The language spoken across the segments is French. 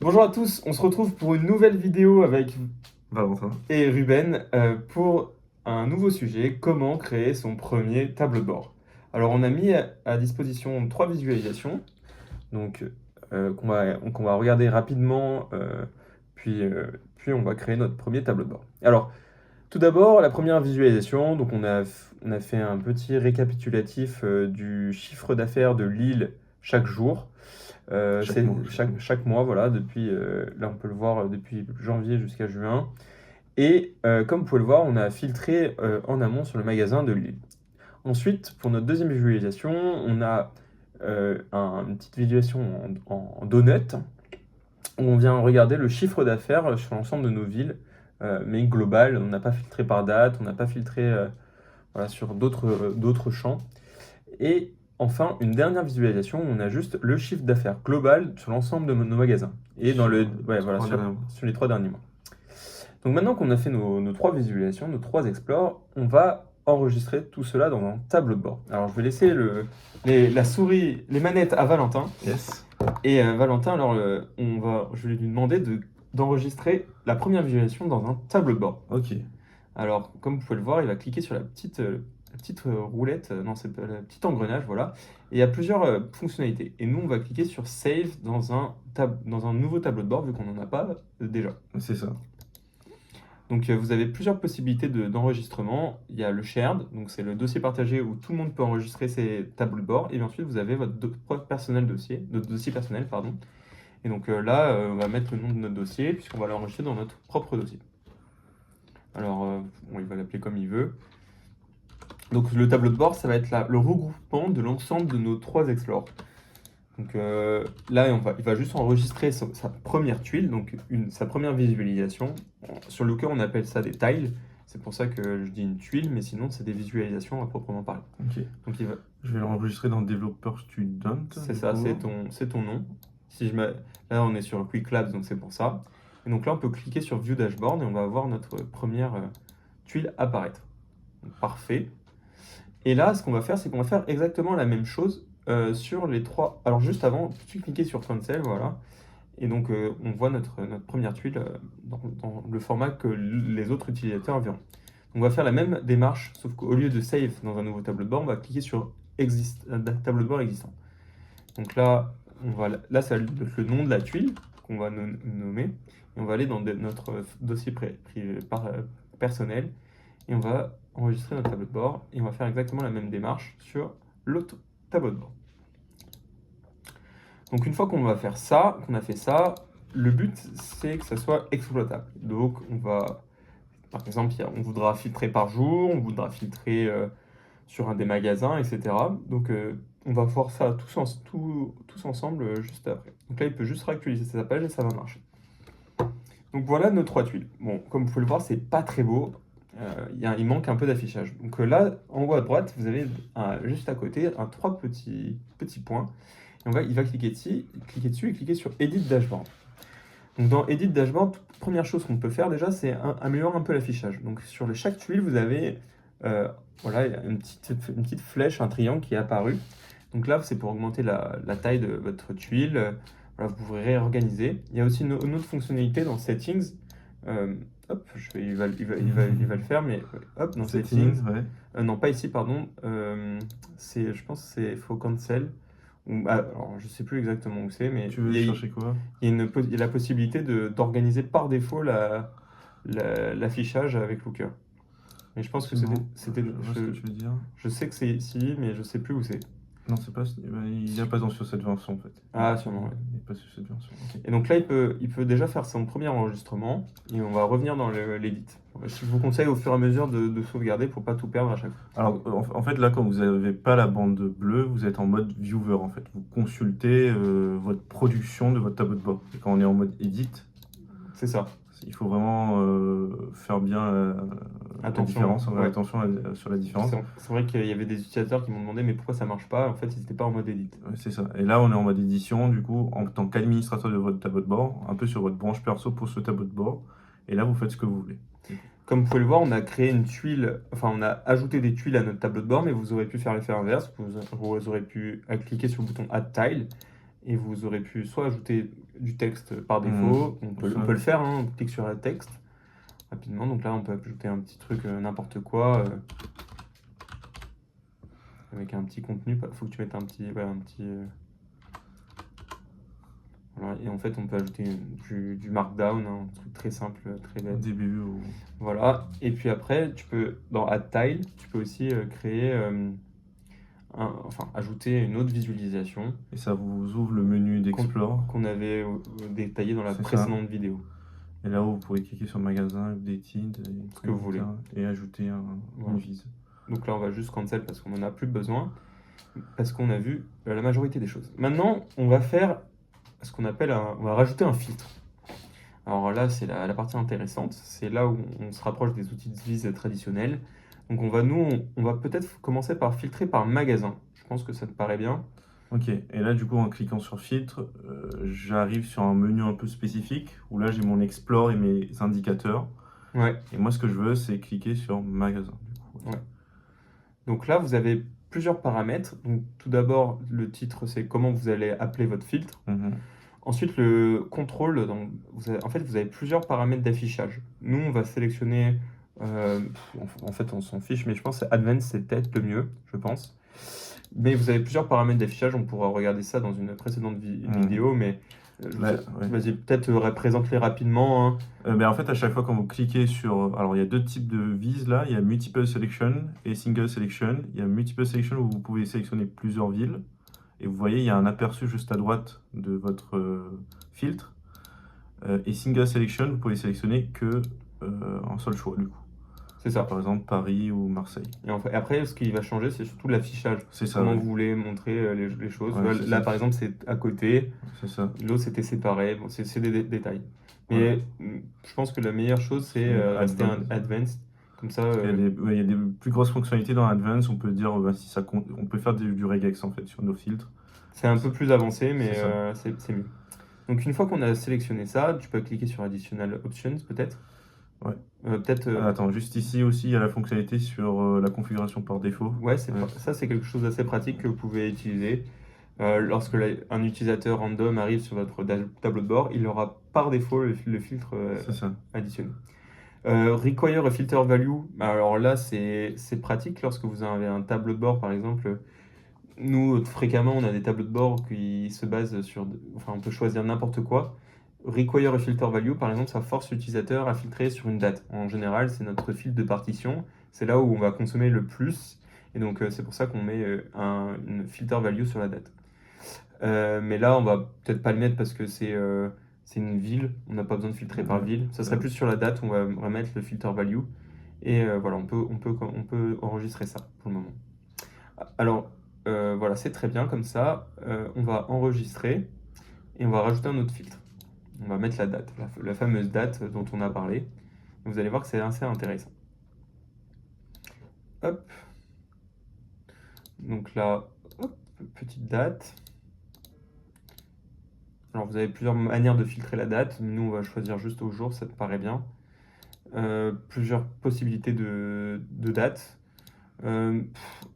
Bonjour à tous, on se retrouve pour une nouvelle vidéo avec Valentin. et Ruben pour un nouveau sujet, comment créer son premier tableau de bord. Alors on a mis à disposition 3 visualisations, donc qu'on va regarder rapidement, puis on va créer notre premier tableau de bord. Alors tout d'abord, la première visualisation, donc on a fait un petit récapitulatif du chiffre d'affaires de l'île chaque jour. Chaque C'est mois. chaque mois, voilà, depuis, là on peut le voir depuis janvier jusqu'à juin. Et comme vous pouvez le voir, on a filtré en amont sur le magasin de Lille. Ensuite, pour notre deuxième visualisation, on a une petite visualisation en donut, où on vient regarder le chiffre d'affaires sur l'ensemble de nos villes, mais global, on n'a pas filtré par date, on n'a pas filtré voilà, sur d'autres champs. Et enfin, une dernière visualisation où on a juste le chiffre d'affaires global sur l'ensemble de nos magasins. Et dans Sur le, ouais, voilà, trois derniers mois. sur les 3 derniers mois. Donc maintenant qu'on a fait nos 3 visualisations, nos 3 explores, on va enregistrer tout cela dans un tableau de bord. Alors je vais laisser la souris, les manettes à Valentin. Yes. Et Valentin, alors je vais lui demander d'enregistrer la première visualisation dans un tableau de bord. Ok. Alors, comme vous pouvez le voir, il va cliquer sur la petite roulette, non, c'est pas le petit engrenage, voilà. Et il y a plusieurs fonctionnalités. Et nous, on va cliquer sur Save dans un nouveau tableau de bord, vu qu'on n'en a pas déjà. C'est ça. Donc, vous avez plusieurs possibilités d'enregistrement. Il y a le Shared, donc c'est le dossier partagé où tout le monde peut enregistrer ses tableaux de bord. Et ensuite, vous avez votre dossier personnel, pardon. Et donc là, on va mettre le nom de notre dossier, puisqu'on va l'enregistrer dans notre propre dossier. Alors, bon, il va l'appeler comme il veut. Donc le tableau de bord, ça va être le regroupement de l'ensemble de nos 3 explores. Donc là, il va juste enregistrer sa première tuile, donc sa première visualisation. Sur Looker, on appelle ça des tiles. C'est pour ça que je dis une tuile, mais sinon, c'est des visualisations à proprement parler. Ok. Donc Je vais l'enregistrer dans Developer Student. c'est ça, c'est ton nom. Là, on est sur Quick Labs, donc c'est pour ça. Et donc là, on peut cliquer sur View Dashboard et on va voir notre première tuile apparaître. Donc, parfait. Et là, ce qu'on va faire, c'est qu'on va faire exactement la même chose sur les 3. Alors, juste avant, tu cliquer sur Cancel, voilà. Et donc, on voit notre première tuile dans le format que les autres utilisateurs verront. Donc, on va faire la même démarche, sauf qu'au lieu de Save dans un nouveau tableau de bord, on va cliquer sur un tableau de bord existant. Donc là, là, ça va être le nom de la tuile qu'on va nommer. Et on va aller dans notre dossier personnel et on va enregistrer notre tableau de bord et on va faire exactement la même démarche sur l'autre tableau de bord. Donc une fois qu'on va faire ça, qu'on a fait ça, le but c'est que ça soit exploitable. Donc on va, par exemple, on voudra filtrer par jour, on voudra filtrer sur un des magasins, etc. Donc on va voir ça tous ensemble juste après. Donc là il peut juste réactualiser sa page et ça va marcher. Donc voilà nos 3 tuiles. Bon, comme vous pouvez le voir, c'est pas très beau. Il manque un peu d'affichage. Donc là, en haut à droite, vous avez juste à côté 3 petits points. Et il va cliquer dessus et cliquer sur Edit Dashboard. Donc dans Edit Dashboard, première chose qu'on peut faire déjà, c'est améliorer un peu l'affichage. Donc sur chaque tuile, vous avez voilà, une petite flèche, un triangle qui est apparu. Donc là, c'est pour augmenter la taille de votre tuile. Voilà, vous pouvez réorganiser. Il y a aussi une autre fonctionnalité dans Settings. Hop, il va le faire, mais hop, dans Settings. Ouais. Non, pas ici, pardon. Je pense que c'est faut cancel. Alors, je sais plus exactement où c'est, mais Tu veux chercher quoi? il y a la possibilité d'organiser par défaut l'affichage avec Looker. Mais je pense que C'est bon. c'était. Je vois ce que tu veux dire. Je sais que c'est ici, mais je sais plus où c'est. Non, c'est pas. Il n'est pas sur cette version en fait. Ah, sûrement, ouais. Il n'est pas sur cette version. Ok. Et donc là, il peut déjà faire son premier enregistrement et on va revenir dans l'edit. Je vous conseille au fur et à mesure de sauvegarder pour pas tout perdre à chaque fois. Alors, en fait, là, quand vous n'avez pas la bande bleue, vous êtes en mode viewer en fait. Vous consultez votre production de votre tableau de bord. Et quand on est en mode edit, c'est ça. Il faut vraiment faire bien la différence, ouais. attention sur la différence. C'est vrai qu'il y avait des utilisateurs qui m'ont demandé mais pourquoi ça marche pas. En fait, ils n'étaient pas en mode edit. Ouais, c'est ça. Et là, on est en mode édition, du coup, en tant qu'administrateur de votre tableau de bord, un peu sur votre branche perso pour ce tableau de bord. Et là, vous faites ce que vous voulez. Comme vous pouvez le voir, on a créé une tuile, enfin on a ajouté des tuiles à notre tableau de bord, mais vous aurez pu faire l'effet inverse. Vous aurez pu cliquer sur le bouton Add Tile Et vous aurez pu soit ajouter du texte par défaut, on peut le faire, hein, on clique sur le texte rapidement. Donc là, on peut ajouter un petit truc, n'importe quoi, avec un petit contenu. Il faut que tu mettes un petit. Voilà. Et en fait, on peut ajouter du markdown, hein, un truc très simple, très bête. Début Voilà. Et puis après, dans Add Tile, tu peux aussi créer. Ajouter une autre visualisation. Et ça vous ouvre le menu d'Explore. Qu'on avait détaillé dans la précédente vidéo. Et là où vous pourrez cliquer sur Magasin, Updated, ce que vous voulez. Et ajouter une vise. Donc là, on va juste cancel parce qu'on n'en a plus besoin. Parce qu'on a vu la majorité des choses. Maintenant, on va faire ce qu'on appelle on va rajouter un filtre. Alors là, c'est la partie intéressante. C'est là où on se rapproche des outils de vise traditionnels. Donc on va peut-être commencer par filtrer par magasin. Je pense que ça te paraît bien. Ok, et là du coup en cliquant sur filtre, j'arrive sur un menu un peu spécifique où là j'ai mon Explore et mes indicateurs. Ouais. Et moi ce que je veux c'est cliquer sur magasin. Du coup. Ouais. Donc là vous avez plusieurs paramètres. Donc tout d'abord le titre c'est comment vous allez appeler votre filtre. Ensuite le contrôle, vous avez plusieurs paramètres d'affichage. Nous on va sélectionner... en fait, on s'en fiche, mais je pense que Advanced, c'est peut-être le mieux, je pense. Mais vous avez plusieurs paramètres d'affichage, on pourra regarder ça dans une précédente vidéo, mais vas-y, peut-être représente-les rapidement. Hein. En fait, à chaque fois quand vous cliquez sur... Alors, il y a deux types de vises là, il y a Multiple Selection et Single Selection. Il y a Multiple Selection où vous pouvez sélectionner plusieurs villes. Et vous voyez, il y a un aperçu juste à droite de votre filtre. Et Single Selection, vous pouvez sélectionner que un seul choix du coup. C'est ça. Par exemple, Paris ou Marseille. Et après, ce qui va changer, c'est surtout l'affichage. C'est ça. Comment vous voulez montrer les choses. Là, par exemple, c'est à côté. C'est ça. L'autre, c'était séparé. Bon, c'est des détails. Mais je pense que la meilleure chose, c'est rester Advanced. Comme ça, il y a des plus grosses fonctionnalités dans Advanced. On peut dire si ça compte. On peut faire du regex en fait sur nos filtres. C'est un peu plus avancé, mais c'est mieux. Donc, une fois qu'on a sélectionné ça, tu peux cliquer sur Additional Options, peut-être. Ouais. Attends, juste ici aussi, il y a la fonctionnalité sur la configuration par défaut. Ouais, ça c'est quelque chose d'assez pratique que vous pouvez utiliser. Lorsque un utilisateur random arrive sur votre tableau de bord, il aura par défaut le filtre additionné. Require a filter value, alors là c'est pratique lorsque vous avez un tableau de bord par exemple. Nous, fréquemment, on a des tableaux de bord qui se basent sur... on peut choisir n'importe quoi. Require a filter value, par exemple, ça force l'utilisateur à filtrer sur une date. En général, c'est notre filtre de partition. C'est là où on va consommer le plus. Et donc, c'est pour ça qu'on met une filter value sur la date. Mais là, on va peut-être pas le mettre parce que c'est une ville. On n'a pas besoin de filtrer par ville. Ça serait plus sur la date où on va remettre le filter value. Et voilà, on peut enregistrer ça pour le moment. Alors, voilà, c'est très bien comme ça. On va enregistrer et on va rajouter un autre filtre. On va mettre la date, la fameuse date dont on a parlé. Vous allez voir que c'est assez intéressant. Hop. Donc là, hop, petite date. Alors vous avez plusieurs manières de filtrer la date. Nous, on va choisir juste au jour, ça te paraît bien. Plusieurs possibilités de date. Nous,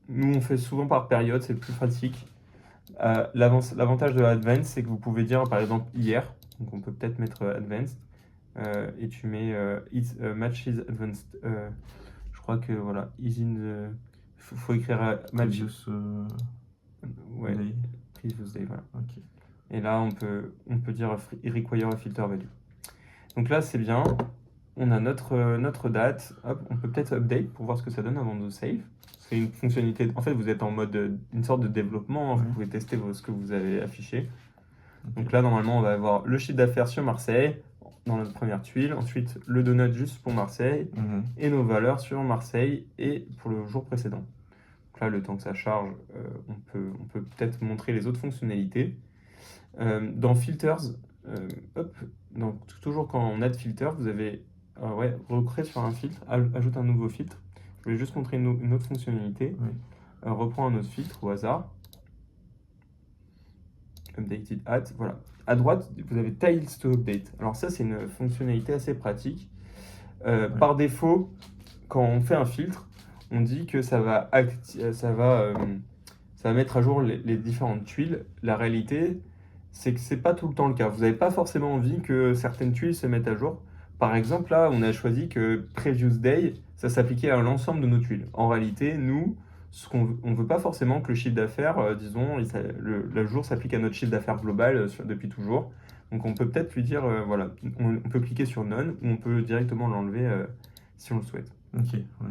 on fait souvent par période, c'est plus pratique. L'avantage de Advanced, c'est que vous pouvez dire, par exemple, hier. Donc on peut peut-être mettre Advanced. Et tu mets Matches Advanced. Je crois que voilà, is in the... faut écrire Match. Previous day, voilà. Okay. Et là, on peut dire Require a filter value. Donc là, c'est bien. On a notre date. Hop, on peut peut-être update pour voir ce que ça donne avant de save. C'est une fonctionnalité. En fait, vous êtes en mode une sorte de développement. Vous pouvez tester ce que vous avez affiché. Okay. Donc là, normalement, on va avoir le chiffre d'affaires sur Marseille dans notre première tuile. Ensuite, le donut juste pour Marseille et nos valeurs sur Marseille et pour le jour précédent. Donc là, le temps que ça charge, on peut peut-être montrer les autres fonctionnalités. Dans Filters, toujours quand on add filter, vous avez recréer sur un filtre, ajoute un nouveau filtre. Je vais juste montrer une autre fonctionnalité. Reprends un autre filtre au hasard. Updated at, voilà. À droite, vous avez Tiles to update. Alors ça, c'est une fonctionnalité assez pratique. Par défaut, quand on fait un filtre, on dit que ça va mettre à jour les différentes tuiles. La réalité, c'est que c'est pas tout le temps le cas. Vous n'avez pas forcément envie que certaines tuiles se mettent à jour. Par exemple, là, on a choisi que Previous Day, ça s'appliquait à l'ensemble de nos tuiles. En réalité, nous, on veut pas forcément que le chiffre d'affaires, disons, le jour s'applique à notre chiffre d'affaires global depuis toujours. Donc on peut peut-être lui dire, voilà, on peut cliquer sur None ou on peut directement l'enlever si on le souhaite. Ok, oui.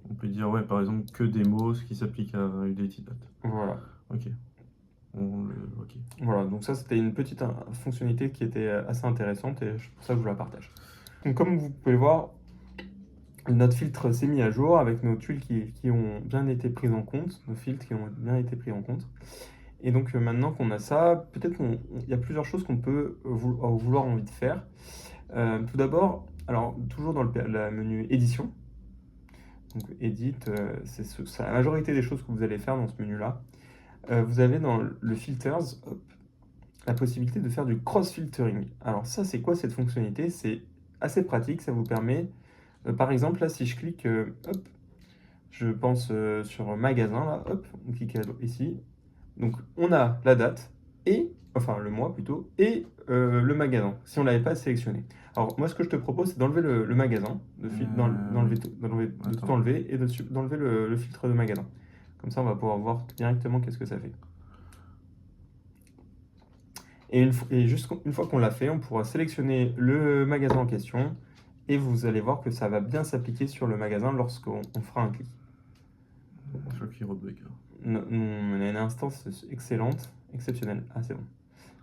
On peut dire, ouais, par exemple, que des mots, ce qui s'applique à UDT Date. Voilà. Ok. Ok. Voilà, donc ça c'était une petite fonctionnalité qui était assez intéressante et c'est pour ça que je vous la partage. Donc comme vous pouvez le voir, notre filtre s'est mis à jour avec nos tuiles qui ont bien été prises en compte, nos filtres qui ont bien été pris en compte. Et donc maintenant qu'on a ça, peut-être qu'il y a plusieurs choses qu'on peut vouloir envie de faire. Tout d'abord, alors toujours dans le menu édition, donc edit, c'est la majorité des choses que vous allez faire dans ce menu-là. Vous avez dans le filters, hop, la possibilité de faire du cross-filtering. Alors ça, c'est quoi cette fonctionnalité? C'est assez pratique, ça vous permet, par exemple, là, si je clique, hop, je pense sur magasin, là, hop, on clique ici. Donc on a la date, et, enfin le mois plutôt, et le magasin, si on ne l'avait pas sélectionné. Alors moi, ce que je te propose, c'est d'enlever le magasin, de tout enlever, et d'enlever le filtre de magasin. Comme ça, on va pouvoir voir directement qu'est-ce que ça fait. Et juste une fois qu'on l'a fait, on pourra sélectionner le magasin en question et vous allez voir que ça va bien s'appliquer sur le magasin lorsqu'on fera un clic. Je crois qu'il rebug. On a une instance excellente, exceptionnelle. Ah, c'est bon.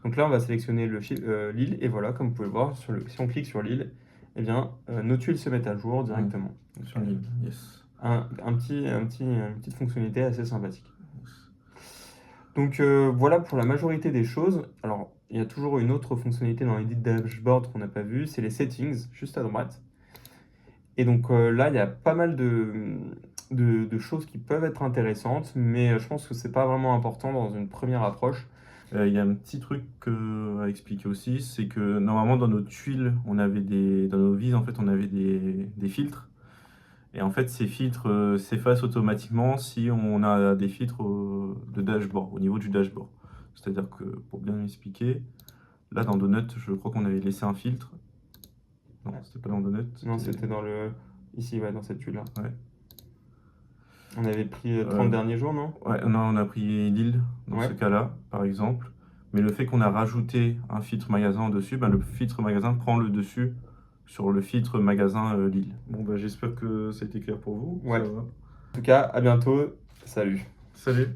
Donc là, on va sélectionner l'île et voilà, comme vous pouvez le voir, si on clique sur l'île, eh bien, nos tuiles se mettent à jour directement. Donc, sur l'île, yes. Une petite fonctionnalité assez sympathique. Donc voilà pour la majorité des choses. Alors, il y a toujours une autre fonctionnalité dans Edit Dashboard qu'on n'a pas vue, c'est les settings, juste à droite. Et donc là, il y a pas mal de choses qui peuvent être intéressantes, mais je pense que c'est pas vraiment important dans une première approche. Il y a un petit truc à expliquer aussi, c'est que normalement dans nos tuiles, dans nos vises, en fait, on avait des filtres. Et en fait, ces filtres s'effacent automatiquement si on a des filtres de dashboard, au niveau du dashboard. C'est-à-dire que, pour bien expliquer, là dans Donut, je crois qu'on avait laissé un filtre. Non, c'était pas dans Donut. Non, c'était ici, ouais, dans cette tuile-là. Ouais. On avait pris 30 derniers jours, non? Ouais, non, on a pris l'île dans ce cas-là, par exemple. Mais le fait qu'on a rajouté un filtre magasin dessus, le filtre magasin prend le dessus sur le filtre magasin Lille. Bon, j'espère que ça a été clair pour vous. Ouais. Ça va. En tout cas, à bientôt. Salut. Salut.